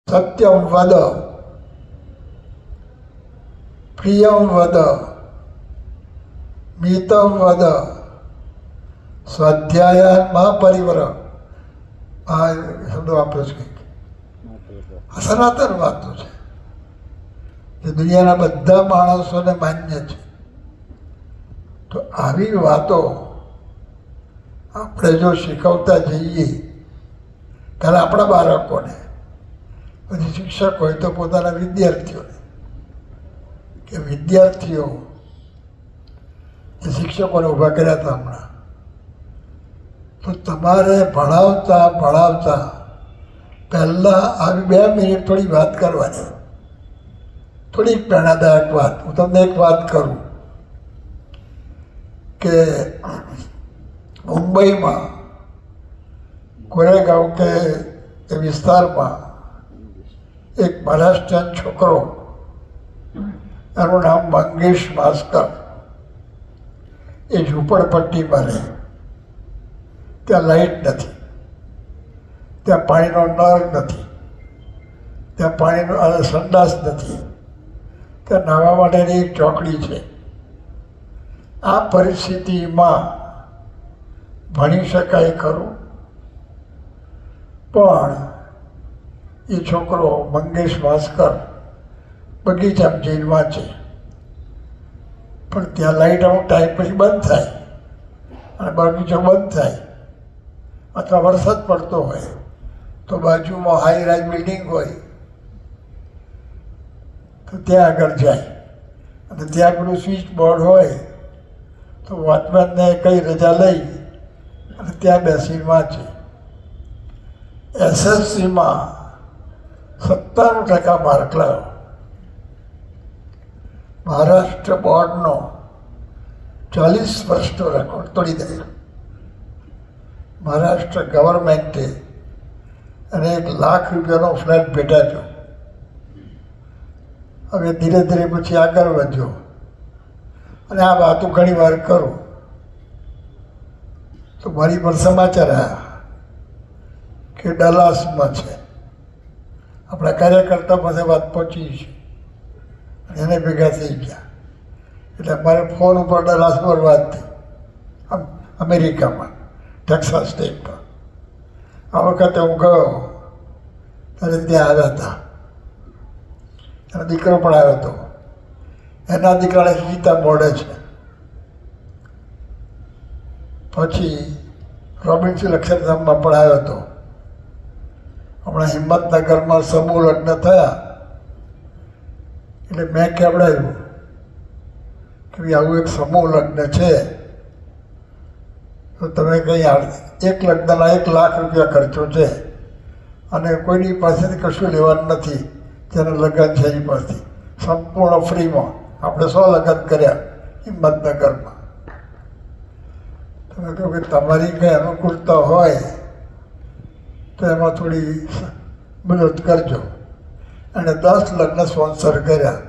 સત્યમ વદ પ્રિયમ વદ મિતમ વદ સ્વાધ્યાય મહાપરિવર. આ શબ્દો વાપરો છે કંઈક. આ સનાતન વાતો છે જે દુનિયાના બધા માણસોને માન્ય છે. તો આવી વાતો આપણે જો શીખવતા જઈએ ત્યારે આપણા બાળકોને, પછી શિક્ષક હોય તો પોતાના વિદ્યાર્થીઓને, કે વિદ્યાર્થીઓ એ શિક્ષકોને ઊભા કર્યા હતા હમણાં, તો તમારે ભણાવતા પહેલાં આવી 2 મિનિટ થોડી વાત કરવાની, થોડીક પ્રેરણાદાયક વાત. હું તમને એક વાત કરું કે મુંબઈમાં કોરેગાંવ કે એ વિસ્તારમાં એક મહારાષ્ટ્રીયન છોકરો, એનું નામ મંગેશ માસ્કર, એ ઝૂંપડપટ્ટીમાં રહે. ત્યાં લાઇટ નથી, ત્યાં પાણીનો નળ નથી, ત્યાં પાણીનો સંડાસ નથી, ત્યાં નાહવા માટેની એક ચોકડી છે. આ પરિસ્થિતિમાં ભણી શકાય ખરું, પણ એ છોકરો મંગેશ ભાસ્કર બગીચામાં જઈને વાંચે. પણ ત્યાં લાઇટ અમુક ટાઈમ પછી બંધ થાય અને બગીચો બંધ થાય, અથવા વરસાદ પડતો હોય તો બાજુમાં હાઈ રાઇઝ બિલ્ડિંગ હોય તો ત્યાં આગળ જાય, અને ત્યાં પેલું સ્વિચ બોર્ડ હોય તો વોચમેનને કંઈ રજા લઈ અને ત્યાં બેસીને વાંચે. SSCમાં 97% માર્ક લાવ્યો. મહારાષ્ટ્ર બોર્ડનો 40 વર્ષનો રેકોર્ડ તોડી દે. મહારાષ્ટ્ર ગવર્મેન્ટે અને ₹1 લાખ ફ્લેટ ભેટાવ્યો. હવે ધીરે ધીરે પછી આગળ વધ્યો, અને આ વાતો ઘણી વાર કરું તો મારી પર સમાચાર આવ્યા કે ડલાસમાં છે. આપણા કાર્યકર્તા પાસે વાત પહોંચી છે, એને ભેગા થઈ ગયા. એટલે મારે ફોન ઉપર ડલાસ પર વાત થઈ, અમેરિકામાં, ટેક્સાસ સ્ટેટમાં. આ વખતે હું ગયો ત્યારે ત્યાં આવ્યા હતા, એનો દીકરો પણ આવ્યો હતો. એના દીકરાને ગીતા મોડે છે. પછી રોબિન્સન અક્ષરધામમાં પણ આવ્યો હતો. હમણાં હિંમતનગરમાં સમૂહ લગ્ન થયા એટલે મેં કહેવડાવ્યું કે ભાઈ આવું એક સમૂહ લગ્ન છે તો તમે કંઈ એક લગ્નના ₹1 લાખ ખર્ચો છે, અને કોઈની પાસેથી કશું લેવાનું નથી. જેને લગ્ન છે એની પાસેથી સંપૂર્ણ ફ્રીમાં આપણે 100 લગ્ન કર્યા હિંમતનગરમાં. તમે કહો કે તમારી કંઈ અનુકૂળતા હોય તો એમાં થોડી મદદ કરજો. અને 10 લગ્ન સ્પોન્સર કર્યા.